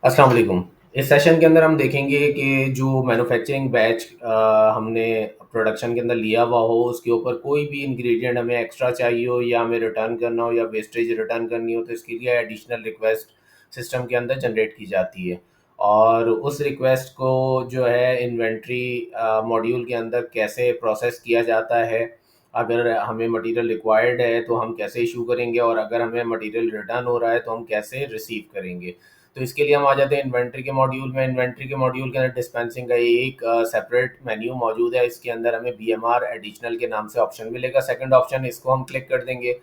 अस्सलाम वालेकुम। इस सेशन के अंदर हम देखेंगे कि जो मैन्युफैक्चरिंग बैच हमने प्रोडक्शन के अंदर लिया हुआ हो, उसके ऊपर कोई भी इंग्रेडिएंट हमें एक्स्ट्रा चाहिए हो या हमें रिटर्न करना हो या वेस्टेज रिटर्न करनी हो, तो इसके लिए एडिशनल रिक्वेस्ट सिस्टम के अंदर जनरेट की जाती है। और उस रिक्वेस्ट को जो है इन्वेंट्री मॉड्यूल के अंदर कैसे प्रोसेस किया जाता है, अगर हमें मटेरियल रिक्वायर्ड है तो हम कैसे इशू करेंगे, और अगर हमें मटेरियल रिटर्न हो रहा है तो हम कैसे रिसीव करेंगे। तो इसके लिए हम आ जाते हैं इन्वेंट्री के मॉड्यूल में। इन्वेंट्री के मॉड्यूल के अंदर डिस्पेंसिंग का एक सेपरेट मेन्यू मौजूद है। इसके अंदर हमें बीएमआर एडिशनल के नाम से ऑप्शन मिलेगा। सेकंड ऑप्शन, इसको हम क्लिक कर देंगे।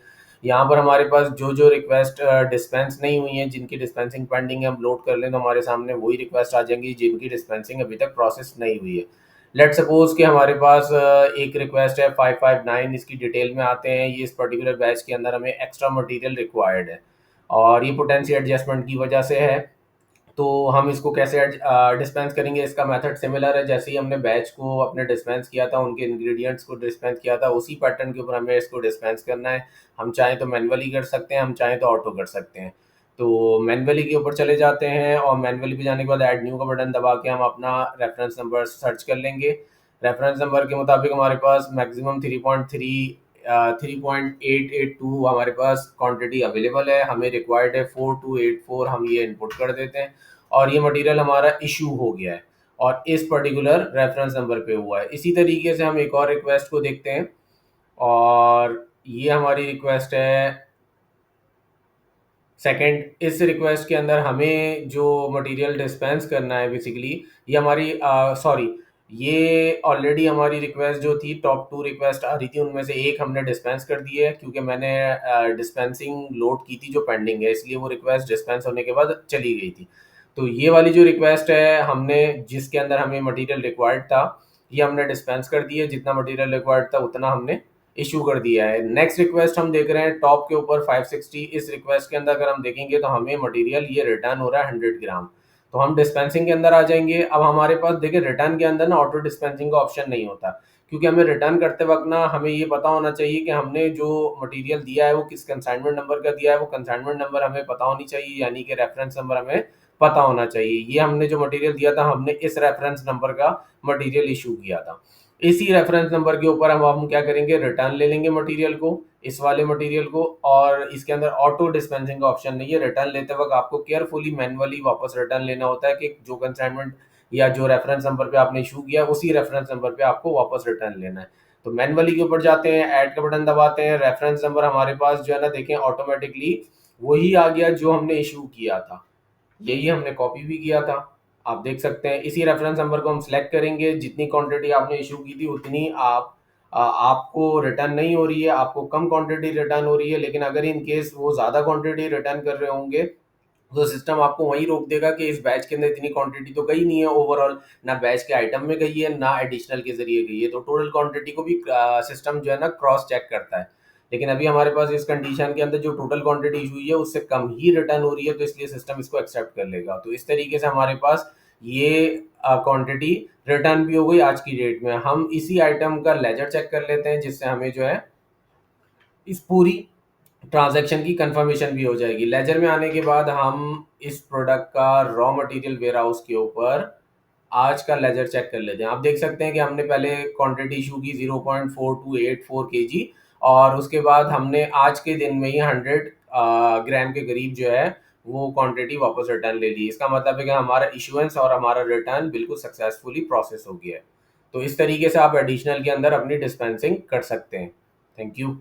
यहाँ पर हमारे पास जो जो रिक्वेस्ट डिस्पेंस नहीं हुई है, जिनकी डिस्पेंसिंग पेंडिंग है, हम लोड कर लें तो हमारे सामने वही रिक्वेस्ट आ जाएंगी जिनकी डिस्पेंसिंग अभी तक प्रोसेस नहीं हुई है। लेट सपोज कि हमारे पास एक रिक्वेस्ट है 559। इसकी डिटेल में आते हैं। ये इस पर्टिकुलर बैच के अंदर हमें एक्स्ट्रा मटेरियल रिक्वायर्ड है और ये पोटेंशियल एडजस्टमेंट की वजह से है। तो हम इसको कैसे डिस्पेंस करेंगे, इसका मेथड सिमिलर है। जैसे ही हमने बैच को अपने डिस्पेंस किया था, उनके इंग्रेडिएंट्स को डिस्पेंस किया था, उसी पैटर्न के ऊपर हमें इसको डिस्पेंस करना है। हम चाहें तो मैनुअली कर सकते हैं, हम चाहें तो ऑटो कर सकते हैं। तो मैनुअली के ऊपर चले जाते हैं और मैनुअली पे जाने के बाद ऐड न्यू का बटन दबा के हम अपना रेफरेंस नंबर सर्च कर लेंगे। रेफरेंस नंबर के मुताबिक हमारे पास मैक्सिमम 3.882 हमारे पास क्वांटिटी अवेलेबल है। हमें रिक्वायर्ड है 4284, हम ये इनपुट कर देते हैं और ये मटेरियल हमारा इशू हो गया है और इस पर्टिकुलर रेफरेंस नंबर पे हुआ है। इसी तरीके से हम एक और रिक्वेस्ट को देखते हैं और ये हमारी रिक्वेस्ट है सेकंड। इस रिक्वेस्ट के अंदर हमें जो मटेरियल डिस्पेंस करना है बेसिकली, ये हमारी सॉरी, ये ऑलरेडी हमारी रिक्वेस्ट जो थी, टॉप टू रिक्वेस्ट आ रही थी, उनमें से एक हमने डिस्पेंस कर दी है क्योंकि मैंने डिस्पेंसिंग लोड की थी जो पेंडिंग है, इसलिए वो रिक्वेस्ट डिस्पेंस होने के बाद चली गई थी। तो ये वाली जो रिक्वेस्ट है हमने, जिसके अंदर हमें मटेरियल रिक्वायर्ड था, ये हमने डिस्पेंस कर दी है। जितना मटेरियल रिक्वायर्ड था उतना हमने इशू कर दिया है। नेक्स्ट रिक्वेस्ट हम देख रहे हैं टॉप के ऊपर 560। इस रिक्वेस्ट के अंदर अगर हम देखेंगे तो हमें मटेरियल ये रिटर्न हो रहा है 100 ग्राम। तो हम डिस्पेंसिंग के अंदर आ जाएंगे। अब हमारे पास देखिए रिटर्न के अंदर ना ऑटो डिस्पेंसिंग का ऑप्शन नहीं होता, क्योंकि हमें रिटर्न करते वक्त ना हमें ये पता होना चाहिए कि हमने जो मटेरियल दिया है वो किस कंसाइनमेंट नंबर का दिया है। वो कंसाइनमेंट नंबर हमें पता होनी चाहिए, यानी कि रेफरेंस नंबर हमें पता होना चाहिए। ये हमने जो मटेरियल दिया था, हमने इस रेफरेंस नंबर का मटेरियल इशू किया था। इसी रेफरेंस नंबर के ऊपर हम क्या करेंगे, रिटर्न ले लेंगे मटेरियल को, इस वाले मटेरियल को। और इसके अंदर ऑटो डिस्पेंसिंग का ऑप्शन नहीं है। रिटर्न लेते वक्त आपको केयरफुली मैनुअली वापस रिटर्न लेना होता है कि जो कंसाइनमेंट या जो रेफरेंस नंबर पे आपने इशू किया उसी रेफरेंस नंबर पे आपको वापस रिटर्न लेना है। तो मैनुअली के ऊपर जाते हैं, ऐड का बटन दबाते हैं। रेफरेंस नंबर हमारे पास जो है ना, देखें ऑटोमेटिकली वही आ गया जो हमने इशू किया था। यही हमने कॉपी भी किया था, आप देख सकते हैं। इसी रेफरेंस नंबर को हम सेलेक्ट करेंगे। जितनी क्वांटिटी आपने इशू की थी उतनी आपको रिटर्न नहीं हो रही है, आपको कम क्वांटिटी रिटर्न हो रही है। लेकिन अगर इन केस वो ज़्यादा क्वांटिटी रिटर्न कर रहे होंगे तो सिस्टम आपको वहीं रोक देगा कि इस बैच के अंदर इतनी क्वांटिटी तो गई नहीं है ओवरऑल, ना बैच के आइटम में गई है ना एडिशनल के जरिए गई है। तो टोटल क्वांटिटी को भी सिस्टम जो है ना क्रॉस चेक करता है। लेकिन अभी हमारे पास इस कंडीशन के अंदर जो टोटल क्वांटिटी हुई है उससे कम ही रिटर्न हो रही है, तो इसलिए सिस्टम इसको एक्सेप्ट कर लेगा। तो इस तरीके से हमारे पास ये क्वांटिटी रिटर्न भी हो गई। आज की डेट में हम इसी आइटम का लेजर चेक कर लेते हैं, जिससे हमें जो है इस पूरी ट्रांजैक्शन की कंफर्मेशन भी हो जाएगी। लेजर में आने के बाद हम इस प्रोडक्ट का रॉ मटेरियल वेयर हाउस के ऊपर आज का लेजर चेक कर लेते हैं। आप देख सकते हैं कि हमने पहले क्वांटिटी इशू की 0.4284 केजी, और उसके बाद हमने आज के दिन में ही 100 ग्राम के करीब जो है वो क्वांटिटी वापस रिटर्न ले ली। इसका मतलब है कि हमारा इशुएंस और हमारा रिटर्न बिल्कुल सक्सेसफुली प्रोसेस हो गया है। तो इस तरीके से आप एडिशनल के अंदर अपनी डिस्पेंसिंग कर सकते हैं। Thank you.